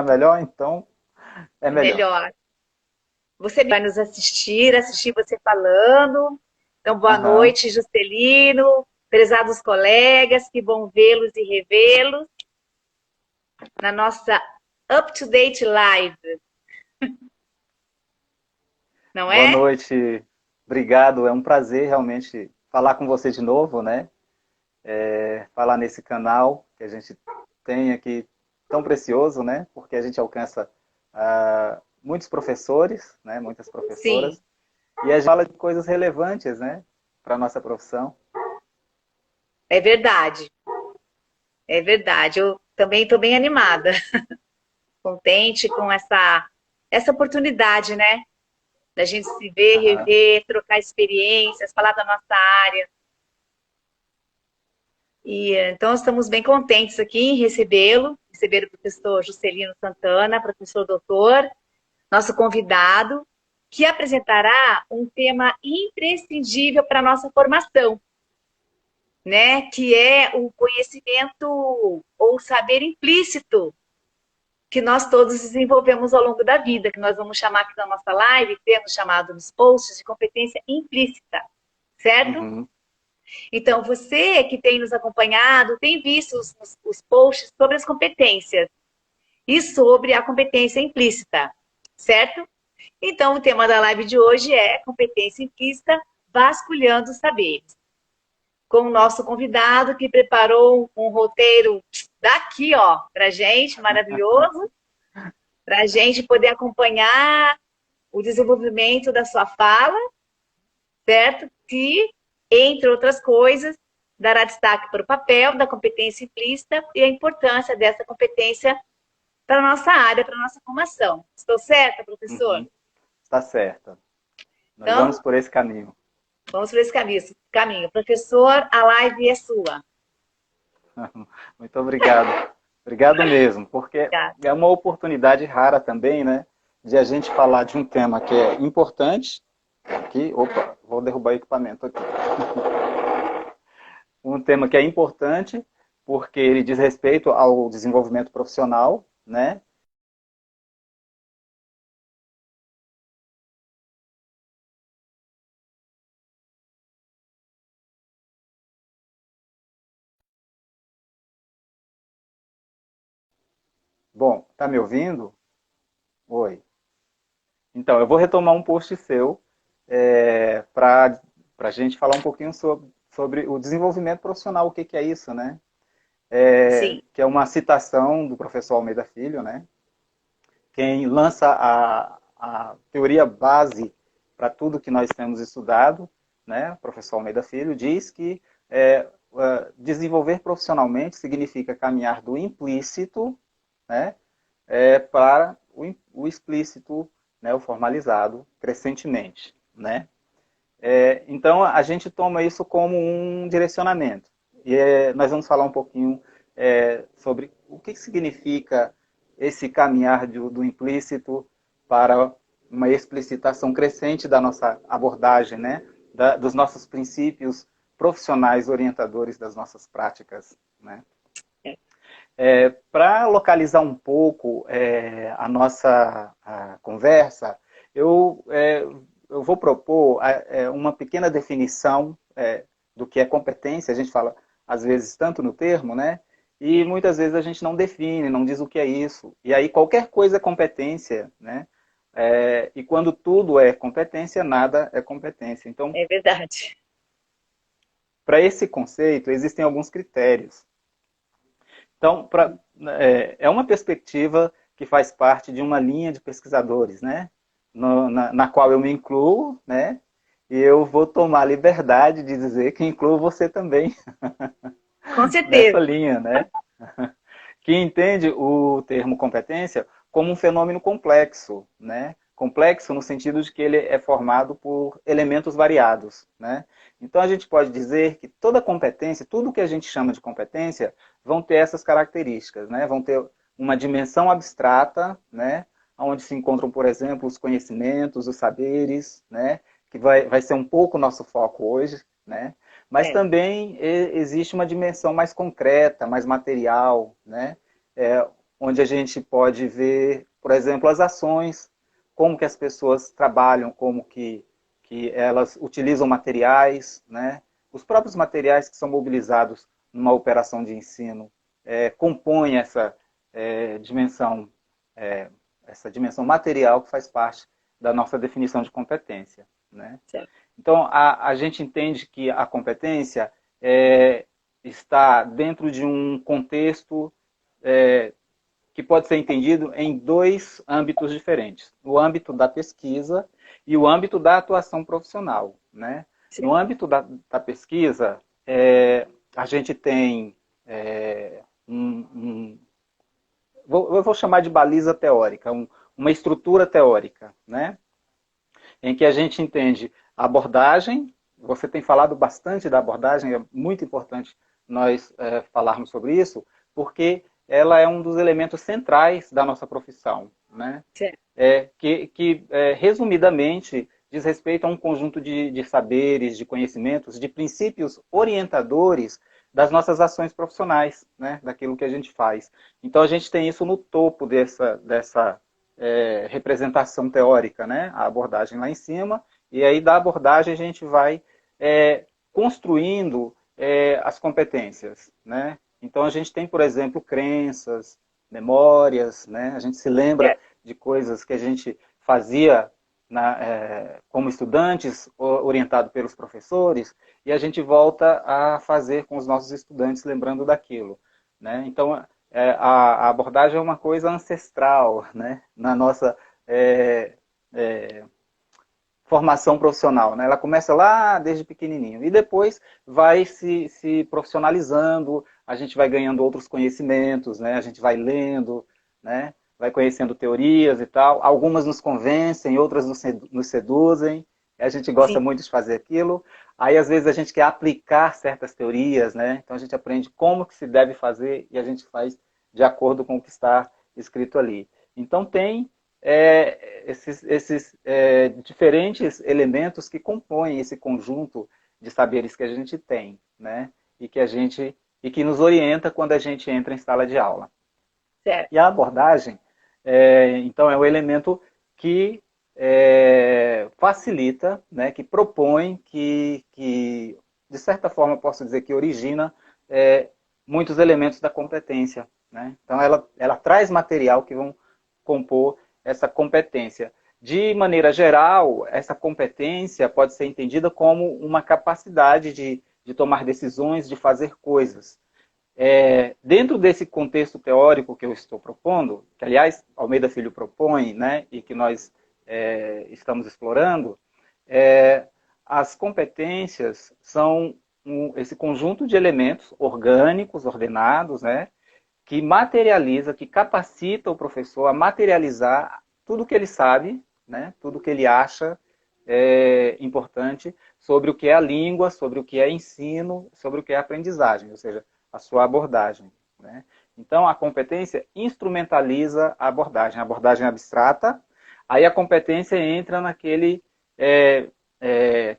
melhor, então é melhor. Melhor. Você vai nos assistir você falando. Então, boa Aham. noite, Juscelino, prezados colegas, que bom vê-los e revê-los na nossa Up to Date Live, não Boa é? noite, obrigado. É um prazer realmente falar com você de novo, né? Falar nesse canal que a gente tem aqui tão precioso, né? Porque a gente alcança muitos professores, né? Muitas Sim, professoras, e a gente fala de coisas relevantes, né? Para a nossa profissão. é verdade. É verdade. Eu também estou bem animada, contente com essa oportunidade, né? Da gente se ver, Aham. rever, trocar experiências, falar da nossa área. E então estamos bem contentes aqui em recebê-lo, receber o professor Juscelino Santana, professor doutor, nosso convidado, que apresentará um tema imprescindível para a nossa formação, né? Que é o conhecimento ou saber implícito que nós todos desenvolvemos ao longo da vida, que nós vamos chamar aqui na nossa live, temos chamado nos posts de competência implícita, certo? Uhum. Então, você que tem nos acompanhado, tem visto os posts sobre as competências e sobre a competência implícita, certo? Então, o tema da live de hoje é competência implícita, vasculhando os saberes. Com o nosso convidado que preparou um roteiro daqui, ó, pra gente, maravilhoso, para a gente poder acompanhar o desenvolvimento da sua fala, certo? Que, entre outras coisas, dará destaque para o papel da competência implícita e a importância dessa competência para a nossa área, para a nossa formação. Estou certa, professor? Uhum. Está certo. Nós vamos Então, por esse caminho. vamos por esse caminho. Professor, a live é sua. Muito obrigado. Obrigado mesmo, porque Obrigada. é uma oportunidade rara também, né, de a gente falar de um tema que é importante. Aqui, opa, vou derrubar o equipamento aqui. Um tema que é importante porque ele diz respeito ao desenvolvimento profissional, né? Bom, tá me ouvindo? Oi. Então, eu vou retomar um post seu para a gente falar um pouquinho sobre o desenvolvimento profissional, o que, que é isso, né? Sim, Que é uma citação do professor Almeida Filho, né? Quem lança a teoria base para tudo que nós temos estudado, né? O professor Almeida Filho diz que desenvolver profissionalmente significa caminhar do implícito, né? Para o explícito, né? O formalizado, crescentemente, né? Então, a gente toma isso como um direcionamento. E nós vamos falar um pouquinho sobre o que significa esse caminhar do implícito para uma explicitação crescente da nossa abordagem, né? Dos nossos princípios profissionais orientadores das nossas práticas, né? Para localizar um pouco a nossa conversa, eu, é, eu vou propor uma pequena definição do que é competência. A gente fala, às vezes, tanto no termo, né? E muitas vezes a gente não define, não diz o que é isso. E aí qualquer coisa é competência, né? E quando tudo é competência, nada é competência. Então, é verdade. para esse conceito, existem alguns critérios. Então, é uma perspectiva que faz parte de uma linha de pesquisadores, né? Na qual eu me incluo, né? E eu vou tomar a liberdade de dizer que incluo você também Com nessa certeza. linha, né? Que entende o termo competência como um fenômeno complexo, né? Complexo no sentido de que ele é formado por elementos variados, né? Então a gente pode dizer que toda competência, tudo que a gente chama de competência, vão ter essas características, né? Vão ter uma dimensão abstrata, né? Onde se encontram, por exemplo, os conhecimentos, os saberes, né? Que vai ser um pouco o nosso foco hoje, né? Mas É, também existe uma dimensão mais concreta, mais material, né? onde a gente pode ver, por exemplo, as ações, como que as pessoas trabalham, como que elas utilizam materiais, né? Os próprios materiais que são mobilizados numa operação de ensino compõem dimensão, essa dimensão material que faz parte da nossa definição de competência, né? Certo. Então, a gente entende que a competência está dentro de um contexto que pode ser entendido em dois âmbitos diferentes. O âmbito da pesquisa e o âmbito da atuação profissional, né? No âmbito da pesquisa, a gente tem eu vou chamar de baliza teórica, uma estrutura teórica, né? Em que a gente entende a abordagem. Você tem falado bastante da abordagem, é muito importante nós falarmos sobre isso, porque ela é um dos elementos centrais da nossa profissão, né? Que resumidamente, diz respeito a um conjunto de saberes, de conhecimentos, de princípios orientadores das nossas ações profissionais, né? Daquilo que a gente faz. Então, a gente tem isso no topo dessa representação teórica, né? A abordagem lá em cima, e aí da abordagem a gente vai construindo as competências, né? Então a gente tem, por exemplo, crenças, memórias, né? A gente se lembra de coisas que a gente fazia como estudantes, orientado pelos professores, e a gente volta a fazer com os nossos estudantes, lembrando daquilo, né? Então a abordagem é uma coisa ancestral, né? Na nossa formação profissional, né? Ela começa lá desde pequenininho e depois vai se profissionalizando, a gente vai ganhando outros conhecimentos, né? A gente vai lendo, né? Vai conhecendo teorias e tal. Algumas nos convencem, outras nos seduzem. A gente gosta muito de fazer aquilo. Aí, às vezes, a gente quer aplicar certas teorias, né? Então, a gente aprende como que se deve fazer e a gente faz de acordo com o que está escrito ali. Então, tem esses diferentes elementos que compõem esse conjunto de saberes que a gente tem, né? E que nos orienta quando a gente entra em sala de aula. Certo. E a abordagem, então, é o elemento que facilita, né? Que propõe, que de certa forma posso dizer que origina muitos elementos da competência, né? Então, ela traz material que vão compor essa competência. De maneira geral, essa competência pode ser entendida como uma capacidade de tomar decisões, de fazer coisas. Dentro desse contexto teórico que eu estou propondo, que, aliás, Almeida Filho propõe, né, e que nós estamos explorando, as competências são esse conjunto de elementos orgânicos, ordenados, né, que materializa, que capacita o professor a materializar tudo que ele sabe, né, tudo que ele acha importante sobre o que é a língua, sobre o que é ensino, sobre o que é aprendizagem, ou seja, a sua abordagem, né? Então, a competência instrumentaliza a abordagem abstrata, aí a competência entra naquele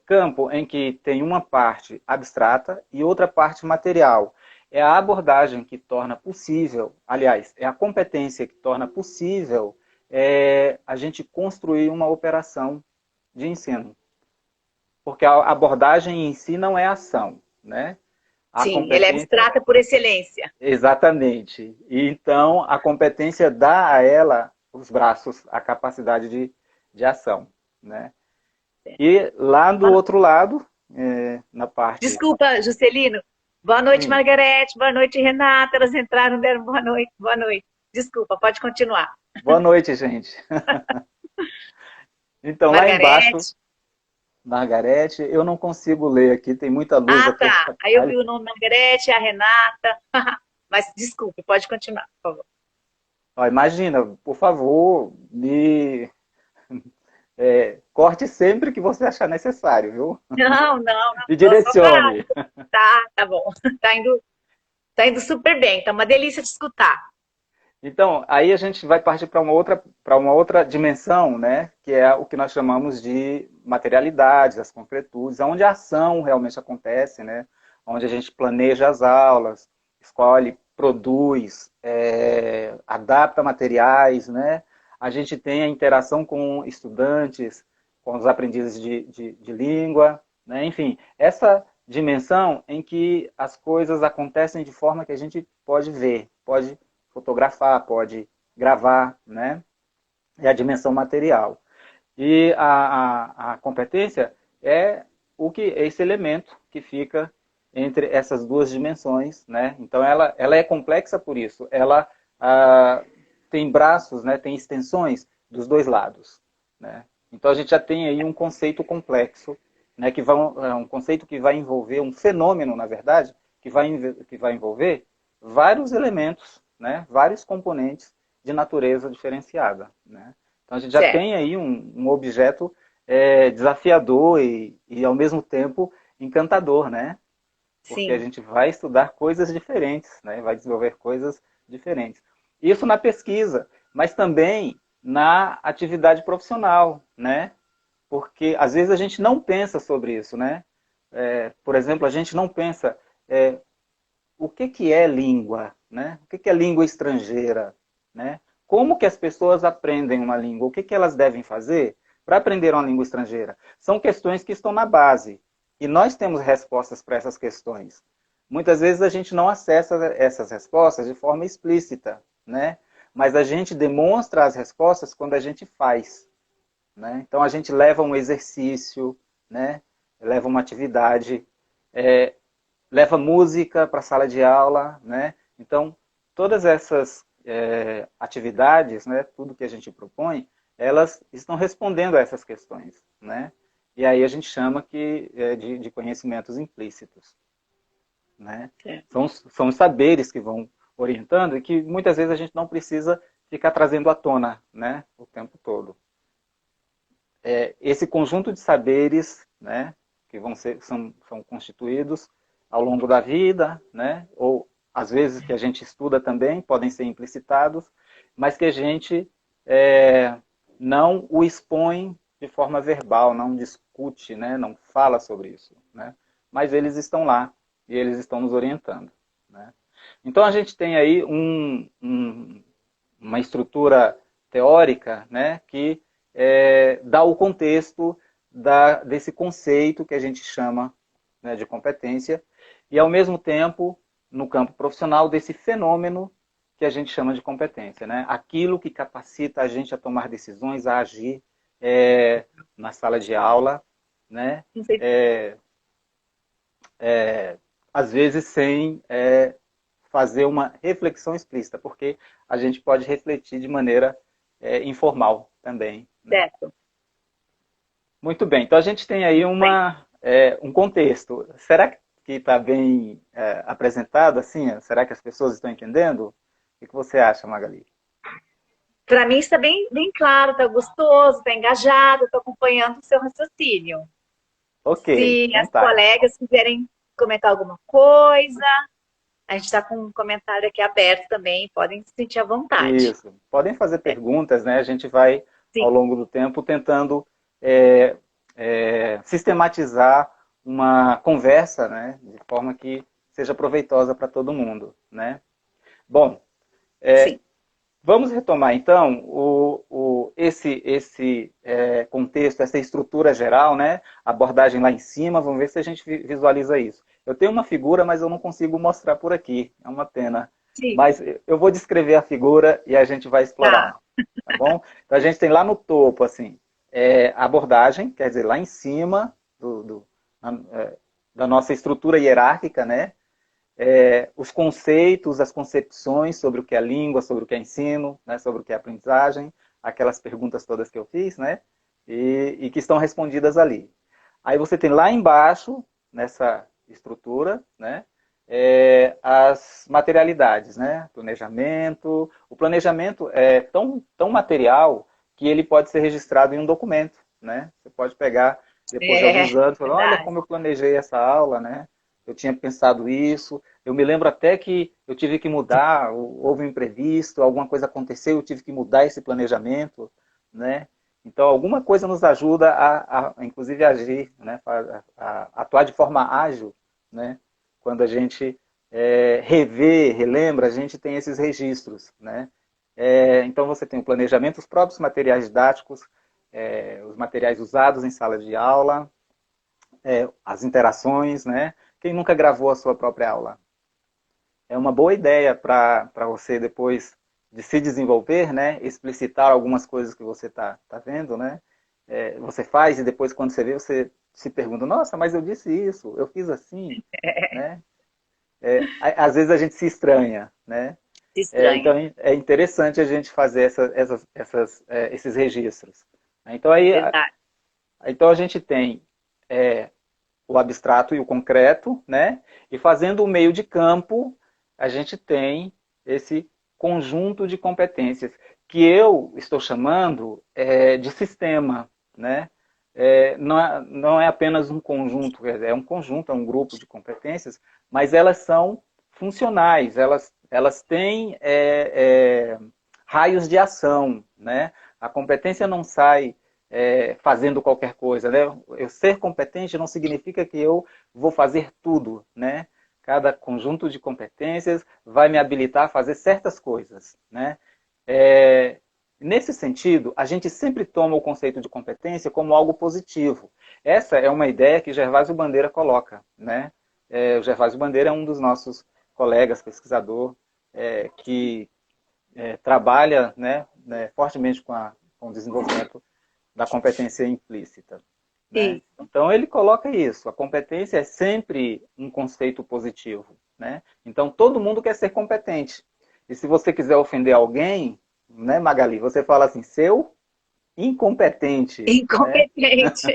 campo em que tem uma parte abstrata e outra parte material. É a abordagem que torna possível, aliás, é a competência que torna possível a gente construir uma operação de ensino. Porque a abordagem em si não é ação, né? Sim, ele é abstrata por excelência. Exatamente. E então, a competência dá a ela os braços, a capacidade de ação, né? E lá do outro lado, na parte... Desculpa, Juscelino. Boa noite, Margarete. Boa noite, Renata. Elas entraram, deram boa noite. Boa noite. Desculpa, pode continuar. Boa noite, gente. Então, Margarete. Lá embaixo, Margarete, eu não consigo ler aqui, tem muita luz aqui. Tá. Aí eu vi o nome Margarete, a Renata. Mas desculpe, pode continuar, por favor. Ó, imagina, por favor, corte sempre que você achar necessário, viu? Não. E direcione. Tá bom. Tá indo super bem, tá uma delícia de escutar. Então, aí a gente vai partir para uma outra dimensão, né? Que é o que nós chamamos de materialidades, as concretudes, onde a ação realmente acontece, né? Onde a gente planeja as aulas, escolhe produz, adapta materiais, né? A gente tem a interação com estudantes, com os aprendizes de língua, né? Enfim, essa dimensão em que as coisas acontecem de forma que a gente pode ver, pode fotografar, pode gravar, né? É a dimensão material. E a competência é esse elemento que fica entre essas duas dimensões, né? Então ela é complexa por isso. Ela tem braços, né? Tem extensões dos dois lados, né? Então a gente já tem aí um conceito complexo, né? Um conceito que vai envolver um fenômeno, na verdade, que vai envolver vários elementos, né? Vários componentes de natureza diferenciada, né? Então a gente já Certo. tem aí um objeto desafiador e ao mesmo tempo encantador, né? Porque a Sim. gente vai estudar coisas diferentes, né? Vai desenvolver coisas diferentes. Isso na pesquisa, mas também na atividade profissional, né? Porque às vezes a gente não pensa sobre isso, né? Por exemplo, a gente não pensa o que é língua, né? O que é língua estrangeira, né? Como que as pessoas aprendem uma língua? O que elas devem fazer para aprender uma língua estrangeira? São questões que estão na base. E nós temos respostas para essas questões. Muitas vezes a gente não acessa essas respostas de forma explícita, né? Mas a gente demonstra as respostas quando a gente faz, né? Então a gente leva um exercício, né? Leva uma atividade, leva música para a sala de aula, né? Então todas essas atividades, né? Tudo que a gente propõe, elas estão respondendo a essas questões, né? E aí a gente chama de conhecimentos implícitos, né? Certo. São os saberes que vão orientando e que muitas vezes a gente não precisa ficar trazendo à tona, né? O tempo todo. Esse conjunto de saberes, né? Que são constituídos ao longo da vida, né? Ou às vezes que a gente estuda também, podem ser implicitados, mas que a gente não o expõe de forma verbal, não discute, né? Não fala sobre isso, né? Mas eles estão lá e eles estão nos orientando, né? Então a gente tem aí uma estrutura teórica, né? Que dá o contexto desse conceito que a gente chama, né, de competência e ao mesmo tempo no campo profissional desse fenômeno que a gente chama de competência, né? Aquilo que capacita a gente a tomar decisões, a agir na sala de aula, né? Não sei. Às vezes sem fazer uma reflexão explícita, porque a gente pode refletir de maneira informal também, né? Certo. Muito bem, então a gente tem aí Bem, um contexto. Será que está bem apresentado assim? Será que as pessoas estão entendendo? O que você acha, Magali? para mim está bem, bem claro, está gostoso, está engajado, estou acompanhando o seu raciocínio. Ok, Se então as tá. colegas quiserem comentar alguma coisa, a gente está com um comentário aqui aberto também, podem se sentir à vontade. Isso. Podem fazer perguntas, né? A gente vai, Sim, ao longo do tempo, tentando sistematizar uma conversa, né? De forma que seja proveitosa para todo mundo, né? Bom, sim. vamos retomar então esse contexto, essa estrutura geral, né? Abordagem lá em cima, vamos ver se a gente visualiza isso. Eu tenho uma figura, mas eu não consigo mostrar por aqui, é uma pena. Sim, Mas eu vou descrever a figura e a gente vai tá. explorar, tá bom? Então a gente tem lá no topo, assim, a abordagem, quer dizer, lá em cima da nossa estrutura hierárquica, né? Os conceitos, as concepções sobre o que é língua, sobre o que é ensino, né, sobre o que é aprendizagem, aquelas perguntas todas que eu fiz, né, e que estão respondidas ali. Aí você tem lá embaixo, nessa estrutura, né, as materialidades, né, planejamento. O planejamento é tão material que ele pode ser registrado em um documento, né. Você pode pegar depois de É, alguns anos e falar, olha verdade. como eu planejei essa aula, né, eu tinha pensado isso. Eu me lembro até que eu tive que mudar, houve um imprevisto, alguma coisa aconteceu, eu tive que mudar esse planejamento, né? Então, alguma coisa nos ajuda inclusive, agir, né? A atuar de forma ágil, né? Quando a gente rever, relembra, a gente tem esses registros, né? Então você tem o planejamento, os próprios materiais didáticos, os materiais usados em sala de aula, as interações, né? Quem nunca gravou a sua própria aula? É uma boa ideia para você depois de se desenvolver, né? Explicitar algumas coisas que você tá vendo, né? Você faz e depois quando você vê, você se pergunta, nossa, mas eu disse isso, eu fiz assim, né? Às vezes a gente se estranha, né? Estranha. Então é interessante a gente fazer esses registros. Então, Verdade. então a gente tem o abstrato e o concreto, né? E fazendo o meio de campo, a gente tem esse conjunto de competências que eu estou chamando de sistema, né? Não é apenas um conjunto, é um conjunto, é um grupo de competências, mas elas são funcionais, elas têm raios de ação, né? A competência não sai fazendo qualquer coisa, né? Eu ser competente não significa que eu vou fazer tudo, né? Cada conjunto de competências vai me habilitar a fazer certas coisas, né? Nesse sentido, a gente sempre toma o conceito de competência como algo positivo. Essa é uma ideia que Gervásio Bandeira coloca, né? O Gervásio Bandeira é um dos nossos colegas, pesquisador, que trabalha, né, fortemente com o desenvolvimento da competência implícita, né? Isso. Então ele coloca isso, a competência é sempre um conceito positivo, né? Então todo mundo quer ser competente. E se você quiser ofender alguém, né, Magali, você fala assim, seu incompetente, né? Incompetente.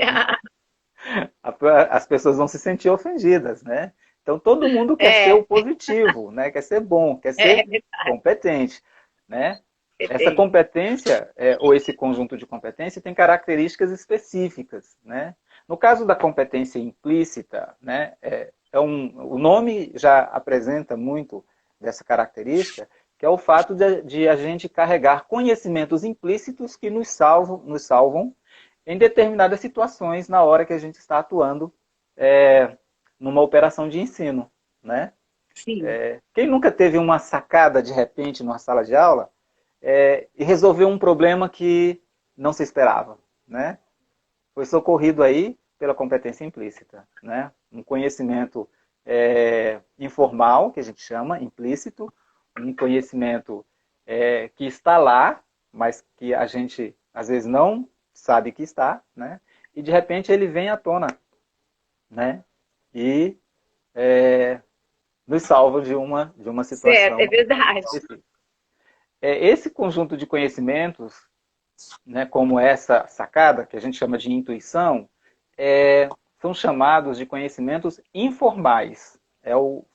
As pessoas vão se sentir ofendidas, né? Então todo mundo quer ser o É, positivo, né? Quer ser bom, quer é ser verdade. competente, né? Essa competência, ou esse conjunto de competência, tem características específicas, né? No caso da competência implícita, né, o nome já apresenta muito dessa característica, que é o fato de a gente carregar conhecimentos implícitos que nos salvam em determinadas situações na hora que a gente está atuando numa operação de ensino, né? Sim. Quem nunca teve uma sacada de repente numa sala de aula e resolveu um problema que não se esperava, né? Foi socorrido aí pela competência implícita, né? Um conhecimento informal, que a gente chama, implícito, um conhecimento que está lá, mas que a gente às vezes não sabe que está, né? E de repente ele vem à tona, né? E nos salva de uma Certo, é situação verdade. específica. Esse conjunto de conhecimentos, né, como essa sacada, que a gente chama de intuição, são chamados de conhecimentos informais.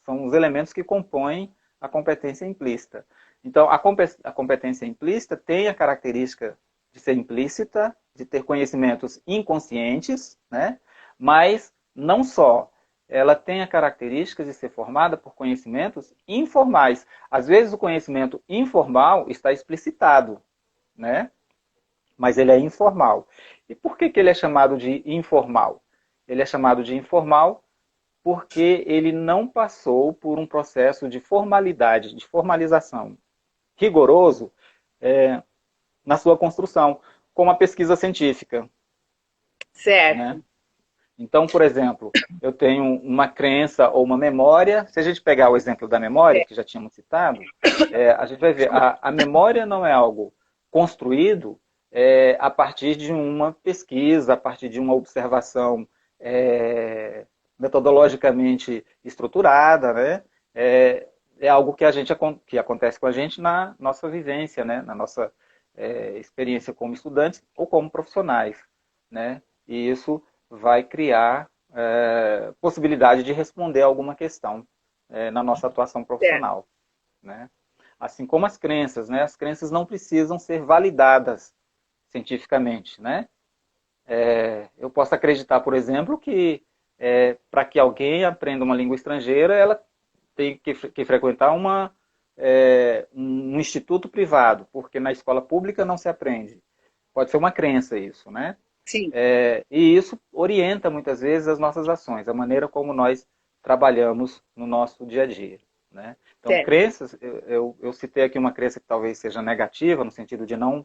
São os elementos que compõem a competência implícita. Então, a competência implícita tem a característica de ser implícita, de ter conhecimentos inconscientes, né? Mas não só. Ela tem a característica de ser formada por conhecimentos informais. Às vezes o conhecimento informal está explicitado, né? Mas ele é informal. E por que ele é chamado de informal? Ele é chamado de informal porque ele não passou por um processo de formalidade, de formalização rigoroso na sua construção, como a pesquisa científica, né? Certo. Então, por exemplo, eu tenho uma crença ou uma memória. Se a gente pegar o exemplo da memória, que já tínhamos citado, a gente vai ver, a memória não é algo construído a partir de uma pesquisa, a partir de uma observação metodologicamente estruturada, né? É algo que acontece com a gente na nossa vivência, né? Na nossa experiência como estudantes ou como profissionais, né? E isso vai criar possibilidade de responder a alguma questão na nossa atuação Certo. profissional, né? Assim como as crenças, né? As crenças não precisam ser validadas cientificamente, né? Eu posso acreditar, por exemplo, que para que alguém aprenda uma língua estrangeira, ela tem que frequentar um instituto privado, porque na escola pública não se aprende. Pode ser uma crença isso, né? Sim. E isso orienta muitas vezes as nossas ações, a maneira como nós trabalhamos no nosso dia a dia. né? Então, Certo. crenças, eu citei aqui uma crença que talvez seja negativa, no sentido de não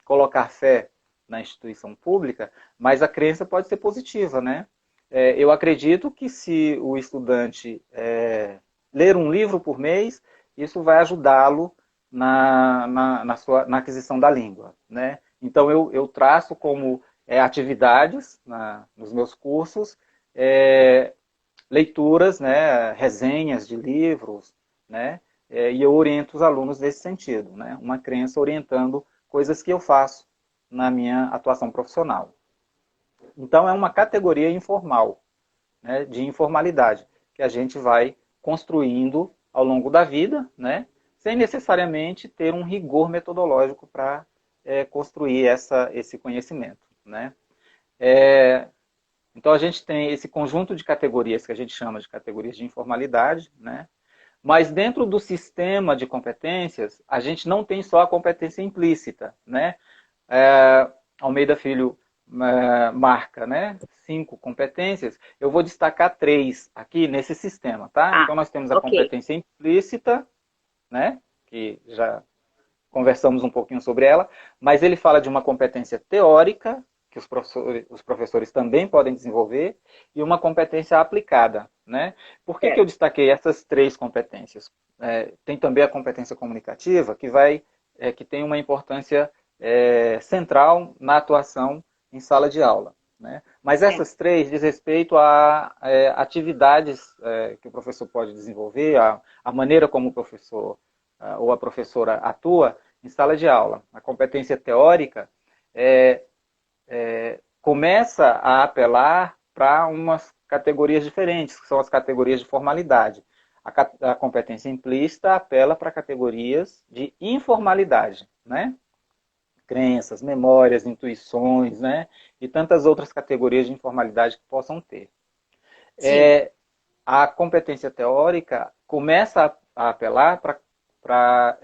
colocar fé na instituição pública, mas a crença pode ser positiva, né? Eu acredito que se o estudante ler um livro por mês, isso vai ajudá-lo na aquisição da língua, né? Então, eu traço como atividades nos meus cursos, leituras, né, resenhas de livros, né? E eu oriento os alunos nesse sentido, né? Uma crença orientando coisas que eu faço na minha atuação profissional. Então, é uma categoria informal, né, de informalidade, que a gente vai construindo ao longo da vida, né, sem necessariamente ter um rigor metodológico para construir esse conhecimento, né. Então, a gente tem esse conjunto de categorias que a gente chama de categorias de informalidade, né, mas dentro do sistema de competências, a gente não tem só a competência implícita, né. Almeida Filho marca, né, 5 competências, eu vou destacar 3 aqui nesse sistema, tá? Então nós temos a competência implícita, né, que já conversamos um pouquinho sobre ela, mas ele fala de uma competência teórica, que os professores também podem desenvolver, e uma competência aplicada, né? Por que eu destaquei essas 3 competências? Tem também a competência comunicativa, que tem uma importância central na atuação em sala de aula, né? Mas essas 3 diz respeito a atividades que o professor pode desenvolver, a maneira como o professor ou a professora atua em sala de aula. A competência teórica começa a apelar para umas categorias diferentes, que são as categorias de formalidade. A competência implícita apela para categorias de informalidade, né? Crenças, memórias, intuições, né? E tantas outras categorias de informalidade que possam ter. A competência teórica começa a apelar para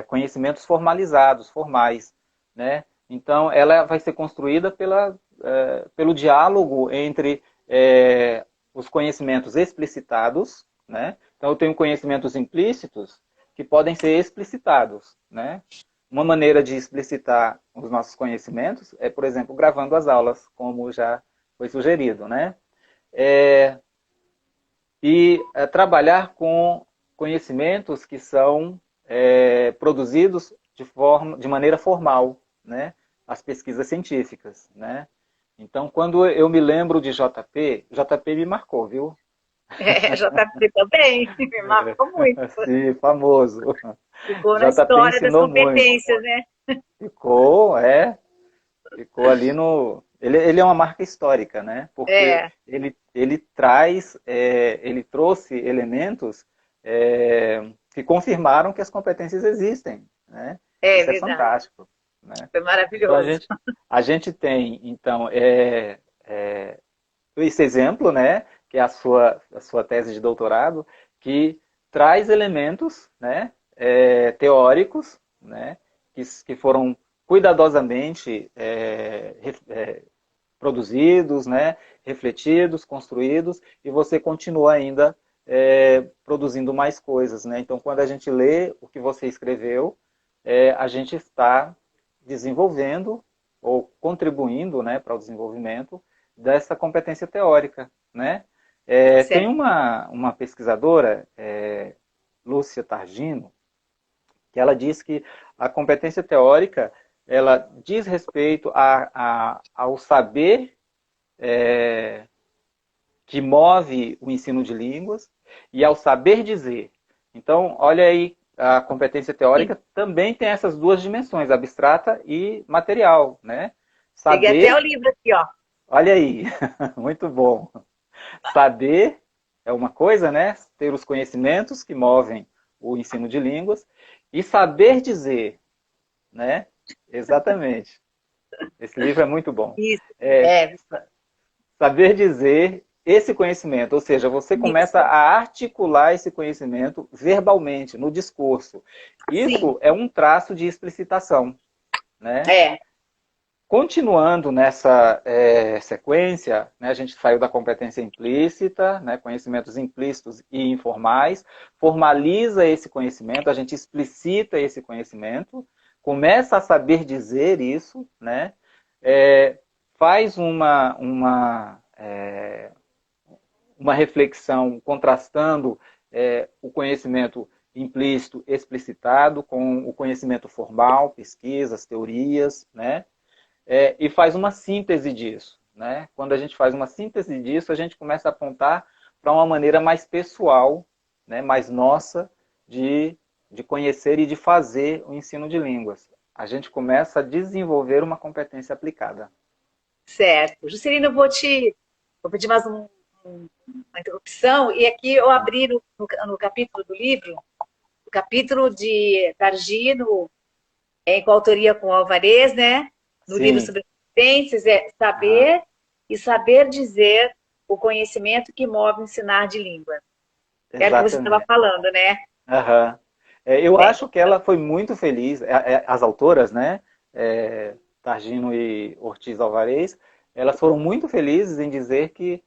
conhecimentos formalizados, formais, né? Então, ela vai ser construída pelo diálogo entre os conhecimentos explicitados, né? Então, eu tenho conhecimentos implícitos que podem ser explicitados, né? Uma maneira de explicitar os nossos conhecimentos é, por exemplo, gravando as aulas, como já foi sugerido, né? Trabalhar com conhecimentos que são produzidos de maneira formal, né? As pesquisas científicas, né? Então, quando eu me lembro de JP me marcou, viu? JP também, me marcou muito. Sim, famoso. Ficou na história das competências, muito, né? Ficou ali no... Ele é uma marca histórica, né? Porque ele trouxe elementos que confirmaram que as competências existem, né? Isso verdade. É fantástico. Né? Foi maravilhoso. Então, a gente tem, então, esse exemplo, né? Que é a sua tese de doutorado, que traz elementos, né? Teóricos, né? Que foram cuidadosamente produzidos, né, refletidos, construídos, e você continua ainda produzindo mais coisas, né? Então, quando a gente lê o que você escreveu, a gente está desenvolvendo ou contribuindo, né, para o desenvolvimento dessa competência teórica, né? Tem uma pesquisadora, Lúcia Targino, que ela diz que a competência teórica ela diz respeito ao saber que move o ensino de línguas e ao saber dizer. Então, olha aí, a competência teórica também tem essas duas dimensões, abstrata e material, né? Peguei até o livro aqui, ó. Olha aí, muito bom. Saber é uma coisa, né? Ter os conhecimentos que movem o ensino de línguas e saber dizer, né? Exatamente. Esse livro é muito bom. Isso. Saber dizer esse conhecimento, ou seja, você começa a articular esse conhecimento verbalmente, no discurso. Isso é um traço de explicitação, né? Continuando nessa sequência, né, a gente saiu da competência implícita, né, conhecimentos implícitos e informais, formaliza esse conhecimento, a gente explicita esse conhecimento, começa a saber dizer isso, né, faz uma reflexão contrastando o conhecimento implícito explicitado com o conhecimento formal, pesquisas, teorias, né? E faz uma síntese disso, né? Quando a gente faz uma síntese disso, a gente começa a apontar para uma maneira mais pessoal, né? Mais nossa, de conhecer e de fazer o ensino de línguas. A gente começa a desenvolver uma competência aplicada. Certo. Juscelino, vou pedir mais uma interrupção, e aqui eu abri no capítulo do livro, o capítulo de Targino, em coautoria com Alvarez, né? No livro Sim. sobre competências, é saber e saber dizer o conhecimento que move o ensinar de língua. Era o que você estava Exatamente. falando, né? Aham. Eu É, acho que ela foi muito feliz, as autoras, né, Targino e Ortiz Alvarez, elas foram muito felizes em dizer que,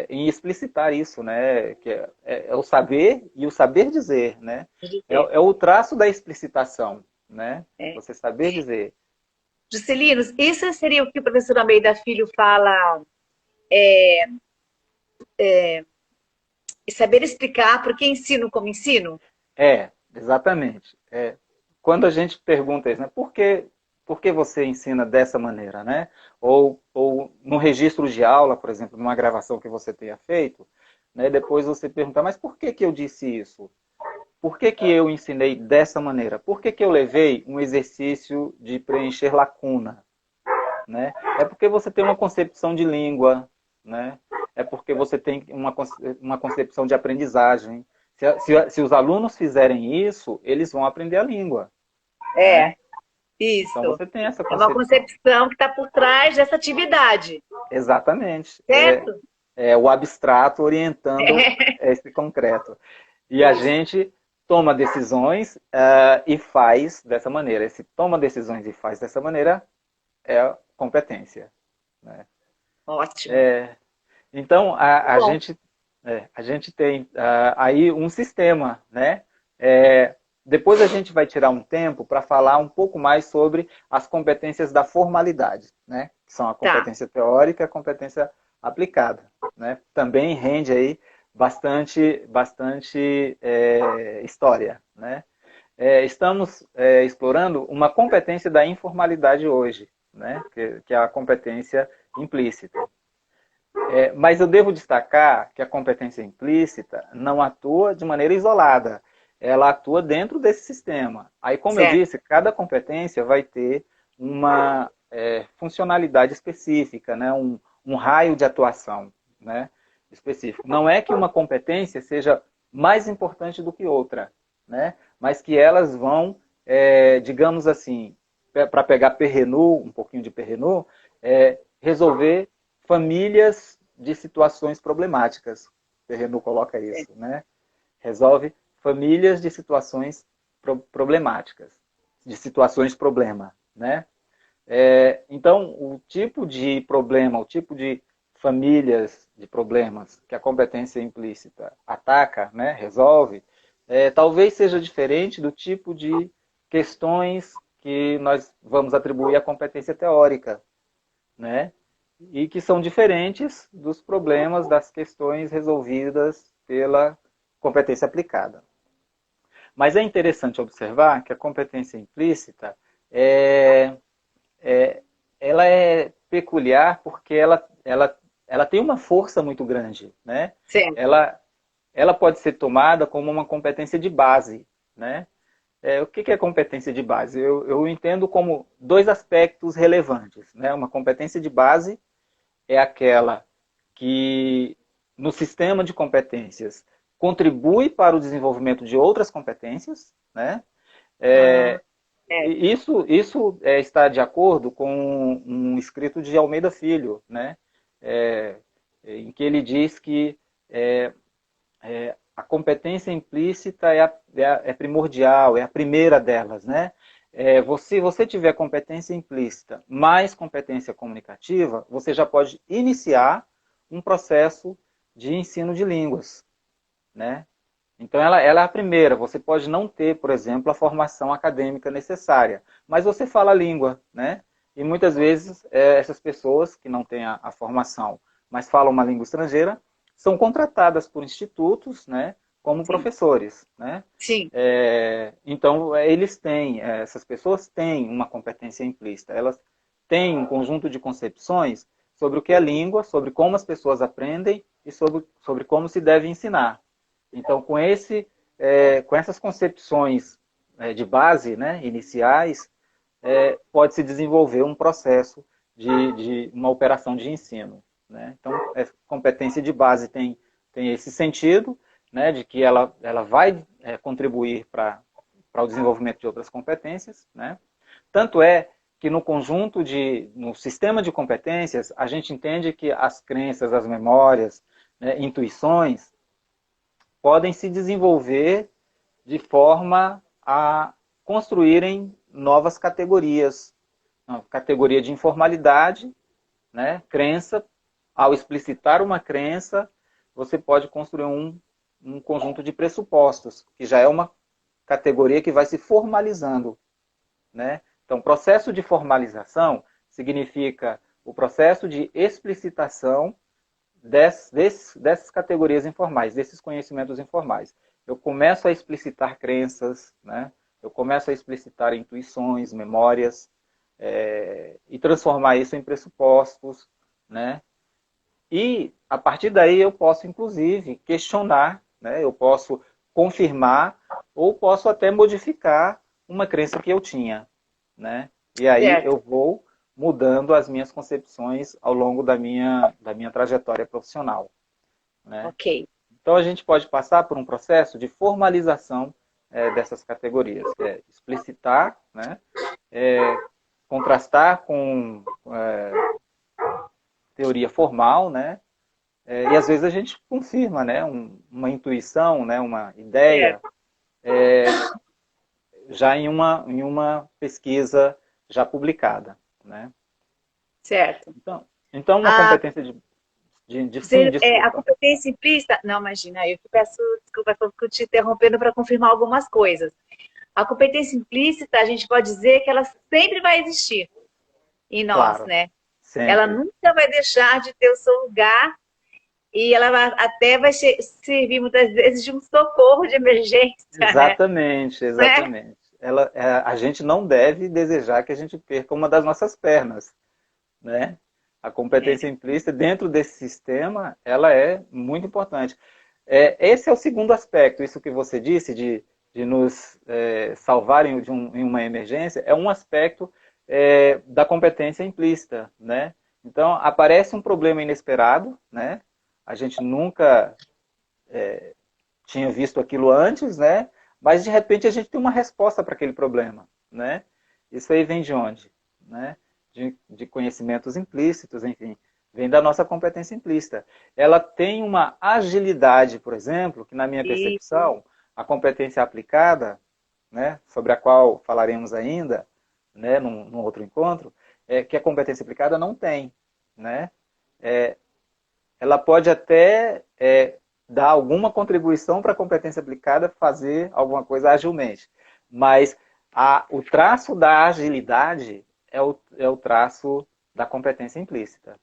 em explicitar isso, né, que é o saber e o saber dizer, né, dizer. é o traço da explicitação, né, É. você saber dizer. Juscelino, isso seria o que o professor Almeida Filho fala, e saber explicar por que ensino como ensino? Exatamente. Quando a gente pergunta isso, né, por que você ensina dessa maneira, né? Ou no registro de aula, por exemplo, numa gravação que você tenha feito, né, depois você perguntar, mas por que eu disse isso? Por que eu ensinei dessa maneira? Por que eu levei um exercício de preencher lacuna? Né? É porque você tem uma concepção de língua, né? É porque você tem uma concepção de aprendizagem. Se os alunos fizerem isso, eles vão aprender a língua. Né? É, Então isso. você tem essa É uma concepção. concepção que está por trás dessa atividade, Exatamente. certo? É o abstrato orientando É, esse concreto. E a isso. gente toma decisões e faz dessa maneira. Esse toma decisões e faz dessa maneira é competência. Né? Ótimo. Então, Bom, a gente tem aí um sistema, né? É, depois a gente vai tirar um tempo para falar um pouco mais sobre as competências da formalidade, né? Que são a tá. competência teórica e a competência aplicada, né? Também rende aí bastante história, né? Estamos explorando uma competência da informalidade hoje, né? Que é a competência implícita. Mas eu devo destacar que a competência implícita não atua de maneira isolada. Ela atua dentro desse sistema. Aí, como eu Certo. disse, cada competência vai ter uma funcionalidade específica, né? Um raio de atuação, né? Específico. Não é que uma competência seja mais importante do que outra, né? Mas que elas vão, digamos assim, para pegar Perrenot, um pouquinho de Perrenot, resolver famílias de situações problemáticas. O Perrenot coloca isso, né? Resolve famílias de situações problemáticas, de situações problema, né? Então, o tipo de problema, o tipo de famílias de problemas que a competência implícita ataca, né, resolve, talvez seja diferente do tipo de questões que nós vamos atribuir à competência teórica, né? E que são diferentes dos problemas das questões resolvidas pela competência aplicada. Mas é interessante observar que a competência implícita é, ela é peculiar porque ela tem uma força muito grande, né? Certo. Ela, ela pode ser tomada como uma competência de base, né? O que é competência de base? Eu entendo como dois aspectos relevantes, né? Uma competência de base é aquela que, no sistema de competências, contribui para o desenvolvimento de outras competências, né? Ah, é. Isso está de acordo com um escrito de Almeida Filho, né? É, em que ele diz que a competência implícita é primordial, é a primeira delas, né? Se você tiver competência implícita mais competência comunicativa, você já pode iniciar um processo de ensino de línguas, né? Então, ela é a primeira. Você pode não ter, por exemplo, a formação acadêmica necessária, mas você fala a língua, né? E muitas vezes, essas pessoas que não têm a formação, mas falam uma língua estrangeira, são contratadas por institutos, né? Como Sim. professores, né? Sim. Então, essas pessoas têm uma competência implícita. Elas têm um conjunto de concepções sobre o que é língua, sobre como as pessoas aprendem e sobre como se deve ensinar. Então, com essas concepções de base, né, iniciais, pode-se desenvolver um processo de uma operação de ensino, né? Então, competência de base tem esse sentido, né, de que ela vai contribuir para o desenvolvimento de outras competências, né? Tanto é que no sistema de competências, a gente entende que as crenças, as memórias, né, intuições, podem se desenvolver de forma a construírem novas categorias. Uma categoria de informalidade, né? Crença. Ao explicitar uma crença, você pode construir um conjunto de pressupostos, que já é uma categoria que vai se formalizando, né? Então, processo de formalização significa o processo de explicitação dessas categorias informais, desses conhecimentos informais. Eu começo a explicitar crenças, né? Eu começo a explicitar intuições, memórias, e transformar isso em pressupostos, né? E, a partir daí, eu posso, inclusive, questionar, né? Eu posso confirmar ou posso até modificar uma crença que eu tinha, né? E aí Certo. eu vou mudando as minhas concepções ao longo da minha trajetória profissional, né? Ok. Então, a gente pode passar por um processo de formalização dessas categorias, que é explicitar, né? Contrastar com teoria formal, né? E às vezes a gente confirma, né? Uma intuição, né? Uma ideia, Certo. já em uma pesquisa já publicada, né? Certo. Então uma A, competência sim, a desculpa. competência implícita... Não, imagina, eu que peço desculpa, estou te interrompendo para confirmar algumas coisas. A competência implícita, a gente pode dizer que ela sempre vai existir em nós, Claro, né? Ela sempre. nunca vai deixar de ter o seu lugar e ela até vai servir muitas vezes de um socorro de emergência, né? Exatamente, Né? exatamente. A gente não deve desejar que a gente perca uma das nossas pernas, né? A competência É, implícita dentro desse sistema, ela é muito importante. Esse é o segundo aspecto, isso que você disse de nos salvarem em uma emergência, é um aspecto da competência implícita, né? Então, aparece um problema inesperado, né? A gente nunca tinha visto aquilo antes, né? Mas de repente a gente tem uma resposta para aquele problema, né? Isso aí vem de onde, né? De conhecimentos implícitos, enfim, vem da nossa competência implícita. Ela tem uma agilidade, por exemplo, que na minha e percepção, a competência aplicada, né, sobre a qual falaremos ainda, né, num outro encontro, que a competência aplicada não tem, né? Ela pode até dar alguma contribuição para a competência aplicada fazer alguma coisa agilmente. Mas o traço da agilidade é o traço da competência implícita,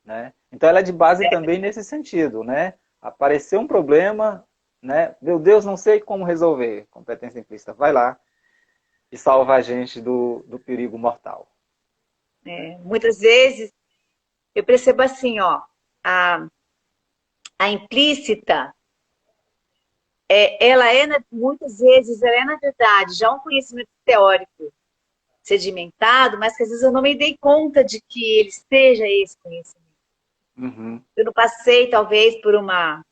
né? Então ela é de base também nesse sentido, né? Apareceu um problema, né? Meu Deus, não sei como resolver. Competência implícita, vai lá e salva a gente do perigo mortal. muitas vezes eu percebo assim, ó, a, a implícita, muitas vezes, ela é, na verdade, já um conhecimento teórico sedimentado, mas que às vezes eu não me dei conta de que ele seja esse conhecimento. Uhum, Eu não passei, talvez, por uma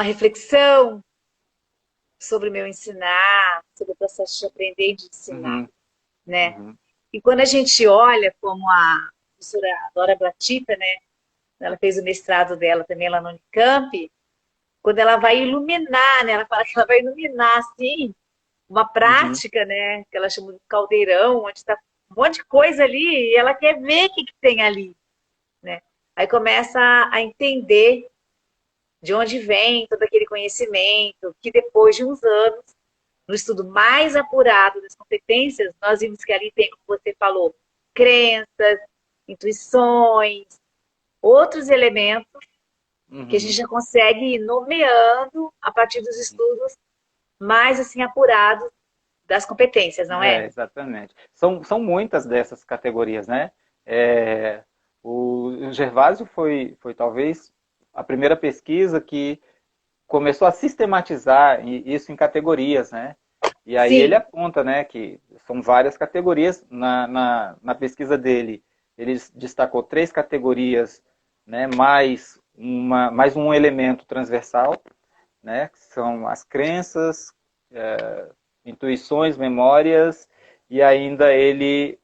reflexão sobre o meu ensinar, sobre o processo de aprender e de ensinar, uhum, né? uhum, E quando a gente olha como a professora Dora Blatita, né? Ela fez o mestrado dela também lá no Unicamp, quando ela vai iluminar, né? Ela fala que ela vai iluminar, assim, uma Uhum. prática, né, que ela chama de caldeirão, onde está um monte de coisa ali e ela quer ver o que, que tem ali, né? Aí começa a entender de onde vem todo aquele conhecimento, que depois de uns anos, no estudo mais apurado das competências, nós vimos que ali tem, como você falou, crenças, intuições, outros elementos que a gente Uhum. já consegue ir nomeando a partir dos estudos mais assim apurados das competências, não É, é? exatamente. São muitas dessas categorias, né? É, o Gervásio foi talvez a primeira pesquisa que começou a sistematizar isso em categorias, né? E aí ele Sim, aponta, né, que são várias categorias. Na pesquisa dele, ele destacou 3 categorias, né, mais um elemento transversal, né, que são as crenças, intuições, memórias, e ainda ele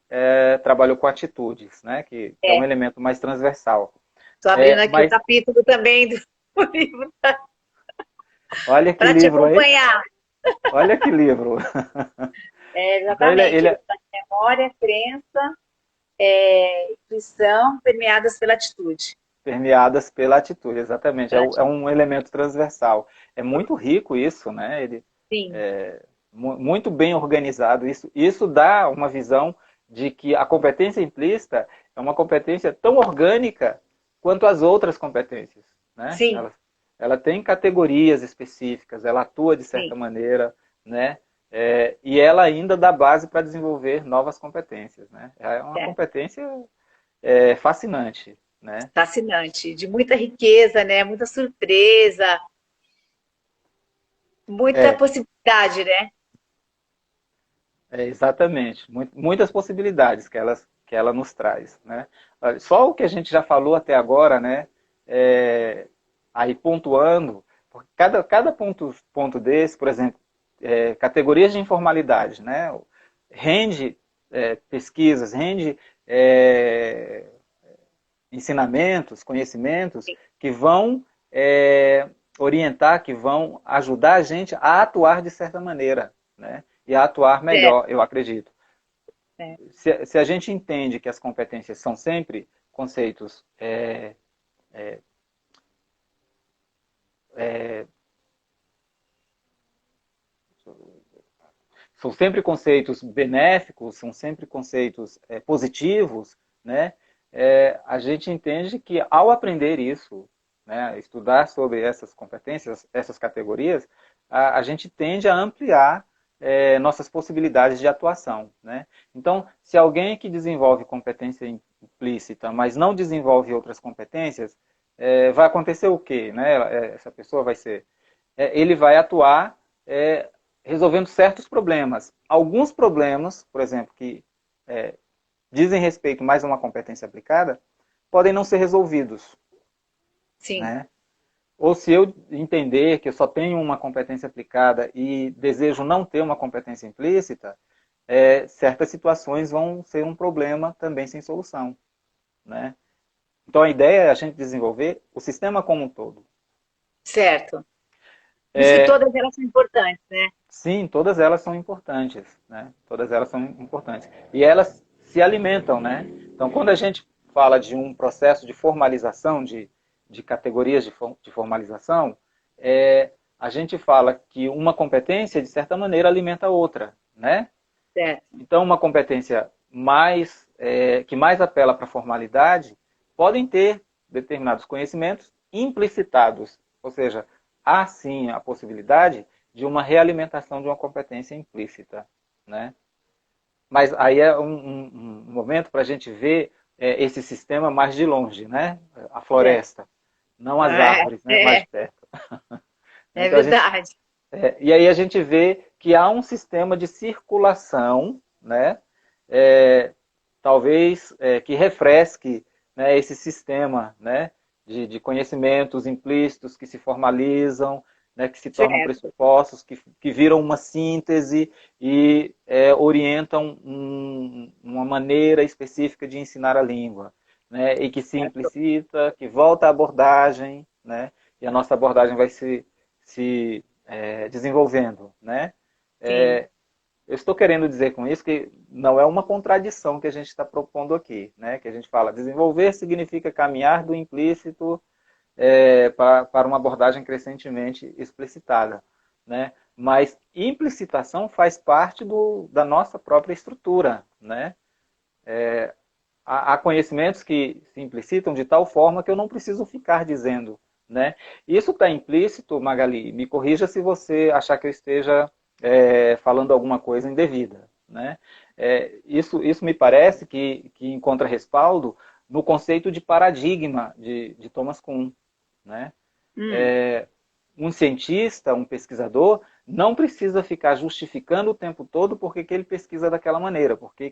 trabalhou com atitudes, né, que é um é. elemento mais transversal. Estou abrindo aqui o Mas capítulo também do livro olha que para te livro, hein? acompanhar. Olha que livro. É, Então exatamente. Ele está em memória, crença, intuição, permeadas pela atitude. permeadas pela atitude, exatamente. Pela É atitude. um elemento transversal. É muito rico isso, né? Ele Sim, é muito bem organizado. Isso dá uma visão de que a competência implícita é uma competência tão orgânica quanto as outras competências, né? sim, Ela tem categorias específicas, ela atua de sim. certa maneira, né? E ela ainda dá base para desenvolver novas competências, né? É uma É. competência fascinante, né? Fascinante, de muita riqueza, né? Muita surpresa, muita É, possibilidade, né? exatamente. Muitas possibilidades que ela nos traz, né? Olha, só o que a gente já falou até agora, né? É, aí pontuando, porque cada ponto desse, por exemplo, categorias de informalidade, né? Rende pesquisas, rende é, ensinamentos, conhecimentos que vão orientar, que vão ajudar a gente a atuar de certa maneira, né? E a atuar É, melhor, eu acredito. é, Se a gente entende que as competências são sempre conceitos, são sempre conceitos benéficos, são sempre conceitos positivos, né? A gente entende que ao aprender isso, né, estudar sobre essas competências, essas categorias, a gente tende a ampliar nossas possibilidades de atuação, né? Então, se alguém que desenvolve competência implícita, mas não desenvolve outras competências, vai acontecer o quê, né? Essa pessoa vai ser, ele vai atuar é, resolvendo certos problemas. Alguns problemas, por exemplo, que dizem respeito mais a uma competência aplicada, podem não ser resolvidos, sim, né? Ou se eu entender que eu só tenho uma competência aplicada e desejo não ter uma competência implícita, certas situações vão ser um problema também sem solução, né? Então a ideia é a gente desenvolver o sistema como um todo. certo. Por isso que todas elas são importantes, né? Sim, todas elas são importantes, né? Todas elas são importantes. E elas se alimentam, né? Então, quando a gente fala de um processo de formalização, de categorias de formalização, a gente fala que uma competência, de certa maneira, alimenta a outra, né? Certo. Então, uma competência que mais apela para a formalidade podem ter determinados conhecimentos implicitados, ou seja, há sim a possibilidade de uma realimentação de uma competência implícita, né? Mas aí é um momento para a gente ver esse sistema mais de longe, né? A Certo. floresta, não as É, árvores, né? Mais de é, perto. é Então a gente verdade. e aí a gente vê que há um sistema de circulação, né? É, talvez que refresque, né, esse sistema, né, de conhecimentos implícitos que se formalizam, né, que se tornam Certo. pressupostos, que viram uma síntese e orientam uma maneira específica de ensinar a língua, né, e que se Certo. implicita, que volta à abordagem, né, e a nossa abordagem vai se desenvolvendo, né? Sim. eu estou querendo dizer com isso que não é uma contradição que a gente está propondo aqui, né? Que a gente fala, desenvolver significa caminhar do implícito para uma abordagem crescentemente explicitada, né? Mas implicitação faz parte da nossa própria estrutura, né? Há conhecimentos que se implicitam de tal forma que eu não preciso ficar dizendo, né? Isso está implícito, Magali, me corrija se você achar que eu esteja falando alguma coisa indevida, né? Isso me parece que encontra respaldo no conceito de paradigma de Thomas Kuhn, né? Um cientista, um pesquisador, não precisa ficar justificando o tempo todo porque que ele pesquisa daquela maneira, porque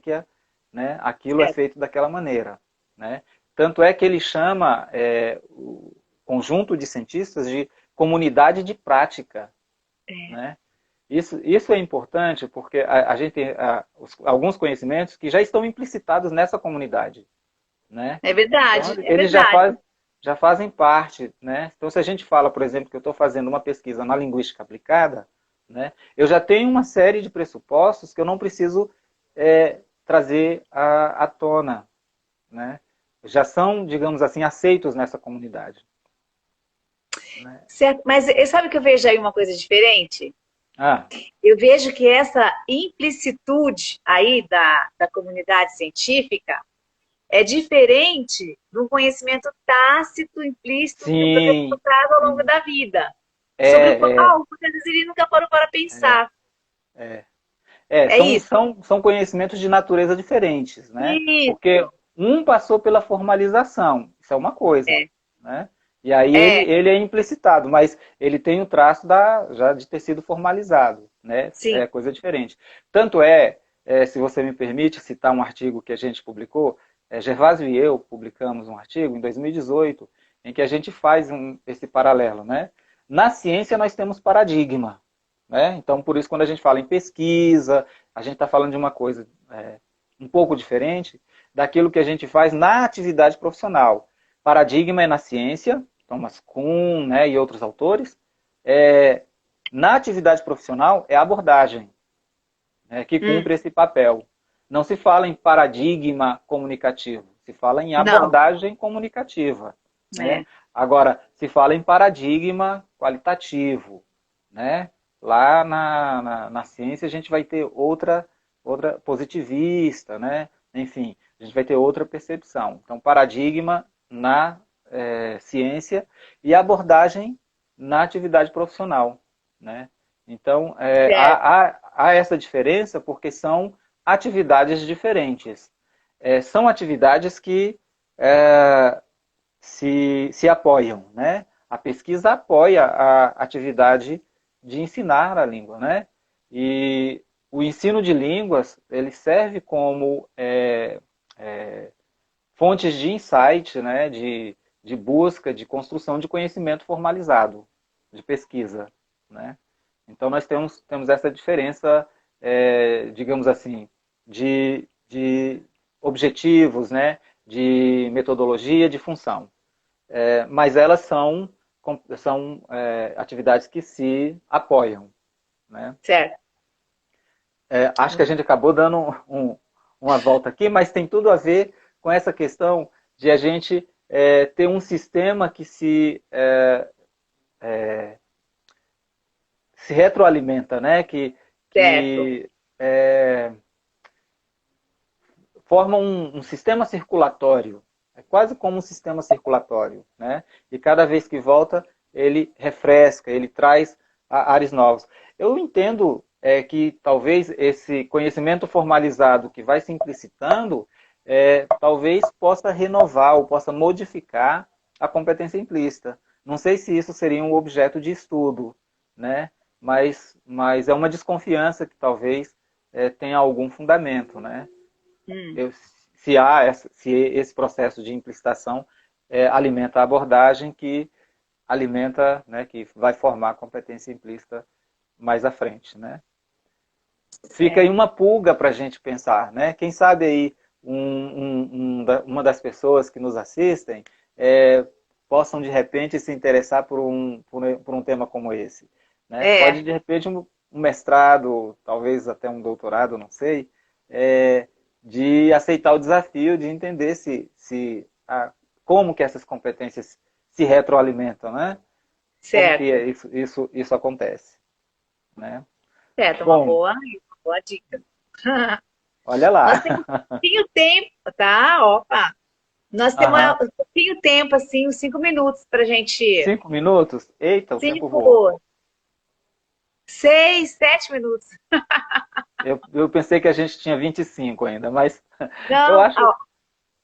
né, aquilo é feito daquela maneira, né? Tanto é que ele chama o conjunto de cientistas de comunidade de prática, né? Isso é importante porque a gente tem alguns conhecimentos que já estão implicitados nessa comunidade, né? É verdade, Então, é eles verdade. já fazem parte, né? Então, se a gente fala, por exemplo, que eu estou fazendo uma pesquisa na linguística aplicada, né? Eu já tenho uma série de pressupostos que eu não preciso trazer à tona, né? Já são, digamos assim, aceitos nessa comunidade, né? Certo, mas sabe que eu vejo aí uma coisa diferente? Ah, Eu vejo que essa implicitude aí da comunidade científica é diferente do conhecimento tácito, implícito que o sim, professor traz ao longo sim. da vida, sobre o É, qual muitas vezes ele nunca parou para é, pensar. é. É isso? São conhecimentos de natureza diferentes, né? Porque Isso. um passou pela formalização, isso é uma coisa, É. né? E aí É, ele é implicitado, mas ele tem o traço já de ter sido formalizado, né? sim. É coisa diferente. Tanto se você me permite citar um artigo que a gente publicou, Gervásio e eu publicamos um artigo em 2018, em que a gente faz esse paralelo, né? Na ciência nós temos paradigma, né? Então, por isso, quando a gente fala em pesquisa, a gente está falando de uma coisa um pouco diferente daquilo que a gente faz na atividade profissional. Paradigma é na ciência, Thomas Kuhn, né, e outros autores. Na atividade profissional é a abordagem, né, que Hum, cumpre esse papel. Não se fala em paradigma comunicativo, se fala em não. abordagem comunicativa, né? É. Agora, se fala em paradigma qualitativo, né? Lá na ciência a gente vai ter outra positivista, né? Enfim, a gente vai ter outra percepção. Então, paradigma na ciência e abordagem na atividade profissional, né? Então, Certo. há essa diferença porque são atividades diferentes. São atividades que se apoiam, né? A pesquisa apoia a atividade de ensinar a língua, né? E o ensino de línguas, ele serve como fontes de insight, né? De busca, de construção de conhecimento formalizado, de pesquisa, né? Então, nós temos essa diferença, digamos assim, de objetivos, né? De metodologia, de função. Mas elas são atividades que se apoiam, né? Certo. Acho que a gente acabou dando uma volta aqui, mas tem tudo a ver com essa questão de a gente ter um sistema que se retroalimenta, né? Certo. Que forma um sistema circulatório. É quase como um sistema circulatório, né? E cada vez que volta, ele refresca, ele traz ares novos. Eu entendo que talvez esse conhecimento formalizado que vai se implicitando, talvez possa renovar ou possa modificar a competência implícita. Não sei se isso seria um objeto de estudo, né? Mas é uma desconfiança que talvez tenha algum fundamento, né? Hum, Eu, se esse processo de implicitação alimenta a abordagem que alimenta, né, que vai formar a competência implícita mais à frente, né? Fica aí certo. uma pulga para a gente pensar, né? Quem sabe aí uma das pessoas que nos assistem possam de repente se interessar por um tema como esse, né? É. Pode de repente um mestrado, talvez até um doutorado, não sei, de aceitar o desafio de entender como que essas competências se retroalimentam, né? Como que Certo. isso acontece, né? Certo, Bom, uma boa dica. olha Nós lá. temos um pouquinho tempo, tá? Opa! Nós temos Aham. um pouquinho tempo, assim, uns 5 minutos para a gente. 5 minutos? Eita, o tempo voa. 5, 6, 7 minutos. Eu pensei que a gente tinha 25 ainda, mas eu Não, acho. ó,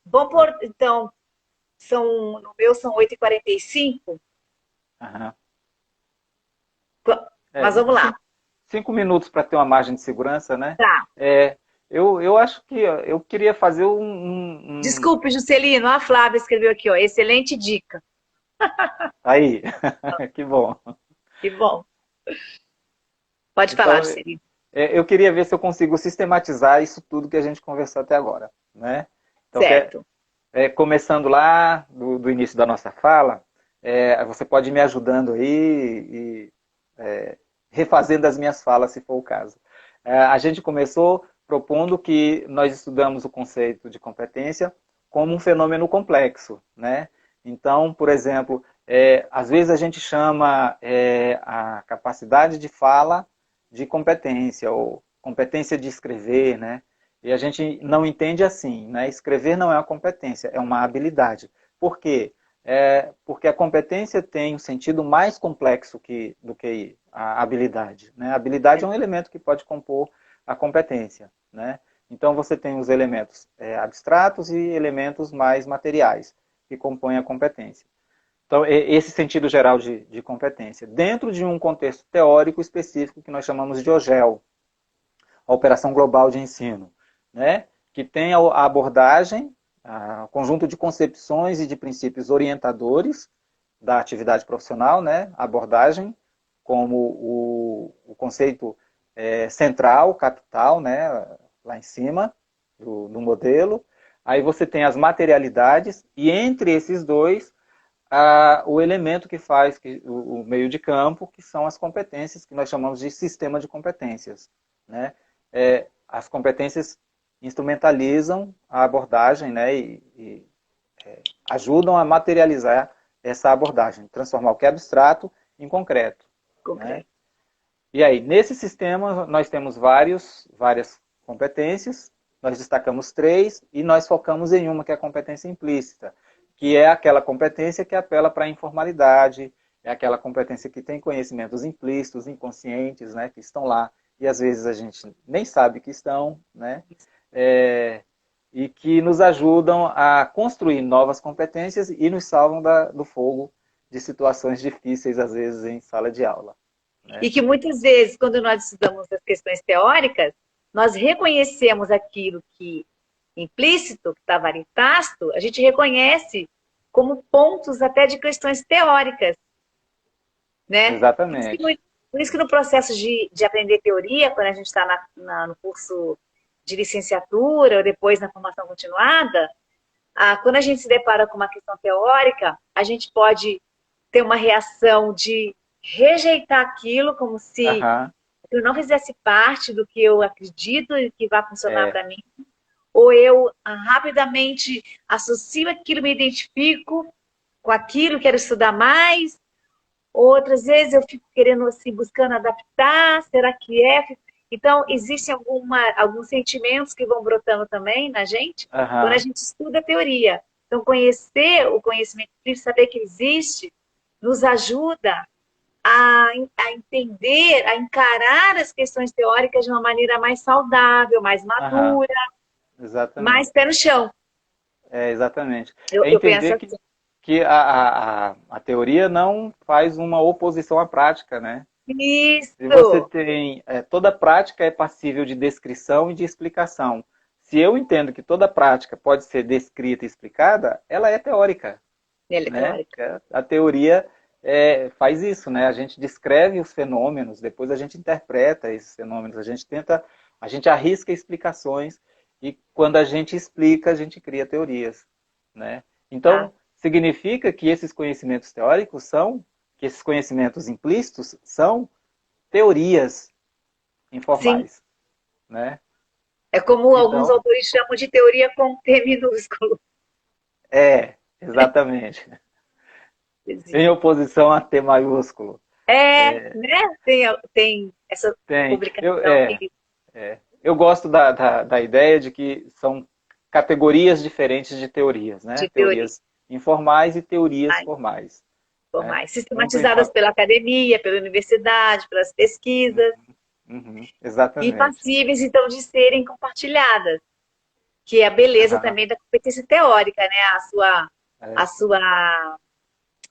vamos por, então, no meu são 8h45, Aham. mas É, vamos lá. 5 minutos para ter uma margem de segurança, né? Tá. É, eu acho que ó, eu queria fazer Desculpe, Juscelino, a Flávia escreveu aqui, ó, excelente dica. Aí, que bom. Que bom. Pode falar, Então, Juscelino. eu queria ver se eu consigo sistematizar isso tudo que a gente conversou até agora, né? Então, Certo. começando lá do início da nossa fala, você pode ir me ajudando aí e refazendo as minhas falas, se for o caso. A gente começou propondo que nós estudamos o conceito de competência como um fenômeno complexo, né? Então, por exemplo, às vezes a gente chama a capacidade de fala de competência, ou competência de escrever, né? E a gente não entende assim, né? Escrever não é uma competência, é uma habilidade. Por quê? Porque a competência tem um sentido mais complexo do que a habilidade, né? A habilidade é um elemento que pode compor a competência, né? Então você tem os elementos abstratos e elementos mais materiais que compõem a competência. Então, esse sentido geral de competência, dentro de um contexto teórico específico que nós chamamos de OGEL, a Operação Global de Ensino, né? Que tem a abordagem, o conjunto de concepções e de princípios orientadores da atividade profissional, né? A abordagem como o conceito central, capital, né? Lá em cima do modelo. Aí você tem as materialidades e entre esses dois o elemento que faz o meio de campo, que são as competências, que nós chamamos de sistema de competências. Né? As competências instrumentalizam a abordagem, né, e ajudam a materializar essa abordagem, transformar o que é abstrato em concreto. Né? Concreto. E aí, nesse sistema, nós temos várias competências, nós destacamos 3 e nós focamos em uma, que é a competência implícita, que é aquela competência que apela para a informalidade, é aquela competência que tem conhecimentos implícitos, inconscientes, né, que estão lá e às vezes a gente nem sabe que estão, né, e que nos ajudam a construir novas competências e nos salvam do fogo de situações difíceis, às vezes, em sala de aula. E Né? que muitas vezes, quando nós estudamos as questões teóricas, nós reconhecemos aquilo que implícito, que estava ali tácito, a gente reconhece como pontos até de questões teóricas, né? Exatamente. Por isso que no processo de aprender teoria, quando a gente está no curso de licenciatura ou depois na formação continuada, quando a gente se depara com uma questão teórica, a gente pode ter uma reação de rejeitar aquilo como se Aham, eu não fizesse parte do que eu acredito e que vai funcionar é, para mim, ou eu rapidamente associo aquilo, me identifico com aquilo, quero estudar mais. Outras vezes eu fico querendo, assim, buscando adaptar, será que é? Então, existem alguns sentimentos que vão brotando também na gente quando a aham, gente estuda a teoria. Então, conhecer o conhecimento livre, saber que existe, nos ajuda a entender, a encarar as questões teóricas de uma maneira mais saudável, mais aham, madura, mais exatamente. pé no chão. Exatamente. Eu, É eu penso entender assim. que a teoria não faz uma oposição à prática, né? Se você Isso! tem. Toda prática é passível de descrição e de explicação. Se eu entendo que toda prática pode ser descrita e explicada, ela é teórica, Ele é né? teórico. A teoria faz isso, né? A gente descreve os fenômenos, depois a gente interpreta esses fenômenos, a gente arrisca explicações e quando a gente explica, a gente cria teorias, né? Tá? Então, significa que esses conhecimentos teóricos que esses conhecimentos implícitos são teorias, Sim. informais, né? É como alguns Então, autores chamam de teoria com T minúsculo. exatamente. Em Existe. oposição a T maiúsculo. Né? Tem essa Tem. publicação que Eu gosto da ideia de que são categorias diferentes de teorias, né? de teoria. Teorias informais e teorias formais, né? Formais, Sempre sistematizadas pela academia, pela universidade, pelas pesquisas, e exatamente. passíveis, então, de serem compartilhadas, que é a beleza Aham, também da competência teórica, né? A é, sua,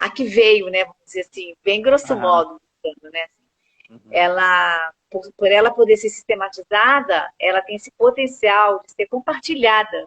a que veio, né? Vamos dizer assim, bem grosso aham, modo, né? uhum, Ela, por ela poder ser sistematizada, ela tem esse potencial de ser compartilhada.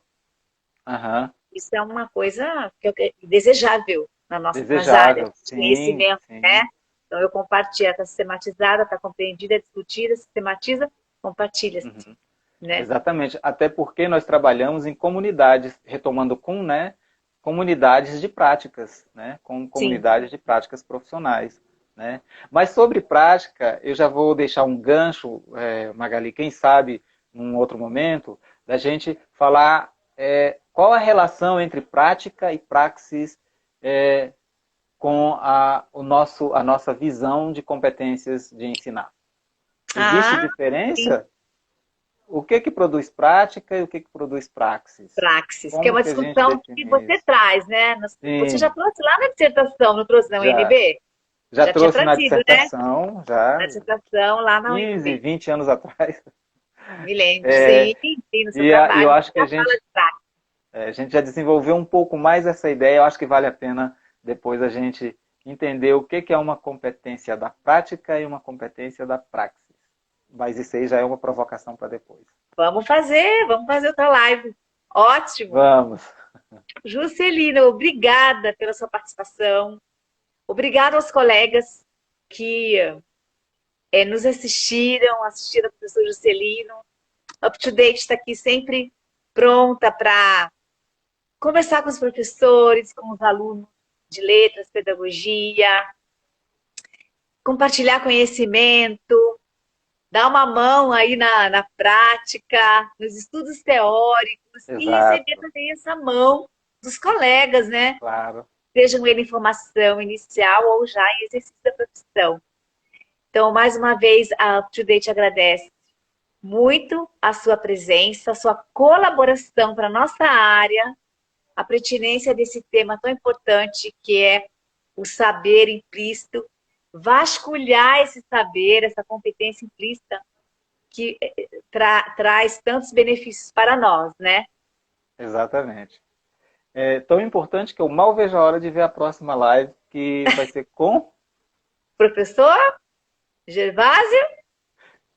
aham. Isso é uma coisa que é desejável nas áreas Desejável, de sim, conhecimento, né? sim. Então, eu compartilho, está sistematizada, está compreendida, discutida, sistematiza, compartilha-se, Uhum. né? Exatamente, até porque nós trabalhamos em comunidades, retomando com, né, comunidades de práticas, né, com Sim. comunidades de práticas profissionais, né. Mas sobre prática, eu já vou deixar um gancho, Magali, quem sabe, num outro momento, da gente falar qual a relação entre prática e praxis com a nossa visão de competências de ensinar. Existe Ah, sim. diferença? O que que produz prática e o que que produz praxis? Praxis, que é Como uma que a gente discussão que define você isso? traz, né? Você já Sim, trouxe lá na dissertação, não trouxe na já. UNB? Já Já tinha trouxe na trazido, né? dissertação, já Na dissertação lá na 15, UNB. 20 anos atrás. Me lembro, sim, É, sim, no seu e eu trabalho. acho que Já fala de práxis. a gente já desenvolveu um pouco mais essa ideia. Eu acho que vale a pena depois a gente entender o que que é uma competência da prática e uma competência da praxis. Mas isso aí já é uma provocação para depois. Vamos fazer outra live. Ótimo. Vamos. Juscelino, obrigada pela sua participação. Obrigada aos colegas que nos assistiram ao professor Juscelino. Up to Date está aqui sempre pronta para conversar com os professores, com os alunos de letras, pedagogia, compartilhar conhecimento, dar uma mão aí na prática, nos estudos teóricos e receber Exato, também essa mão dos colegas, né? claro. Sejam ele em formação inicial ou já em exercício da profissão. Então, mais uma vez, a Up to Date agradece muito a sua presença, a sua colaboração para a nossa área, a pertinência desse tema tão importante que é o saber implícito, vasculhar esse saber, essa competência implícita que traz tantos benefícios para nós, né? Exatamente. É tão importante que eu mal vejo a hora de ver a próxima live, que vai ser com... Professor Gervásio,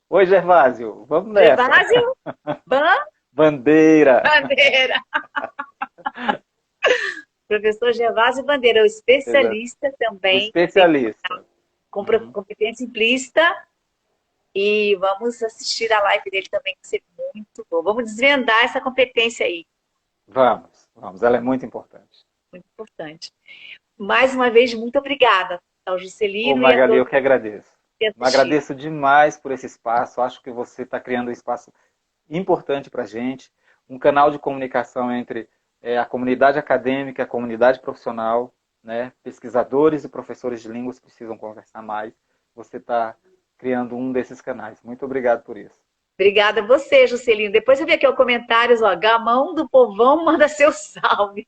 Oi, Gervásio, vamos nessa. Gervásio Bandeira. Bandeira. Professor Gervásio Bandeira, o Exato. especialista O também, especialista. com Uhum. competência implícita. E vamos assistir a live dele também, que vai ser muito bom. Vamos desvendar essa competência aí, Vamos, vamos. Ela é muito importante. muito importante. Mais uma vez, muito obrigada ao Ô, Juscelino e a Magali, eu todos que agradeço. que Eu assistiram. agradeço demais por esse espaço. Acho que você está criando um espaço importante para a gente. Um canal de comunicação entre a comunidade acadêmica, a comunidade profissional, né? Pesquisadores e professores de línguas precisam conversar mais. Você está criando um desses canais. Muito obrigado por isso. Obrigada a você, Juscelino. Depois eu vi aqui os comentários, ó, Gamão do Povão manda seu salve.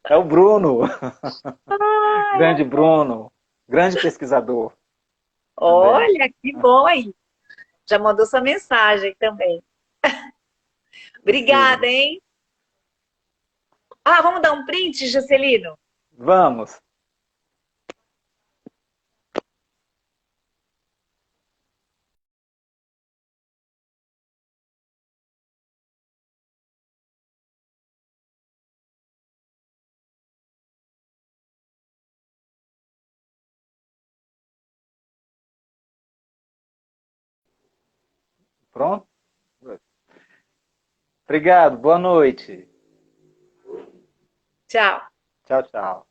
É o Bruno, grande Ai, Bruno, grande pesquisador também. olha, que bom aí. Já mandou sua mensagem também. Sim. Obrigada, hein? Ah, vamos dar um print, Juscelino? Vamos. Pronto? Obrigado. Boa noite. Tchau. Tchau, tchau.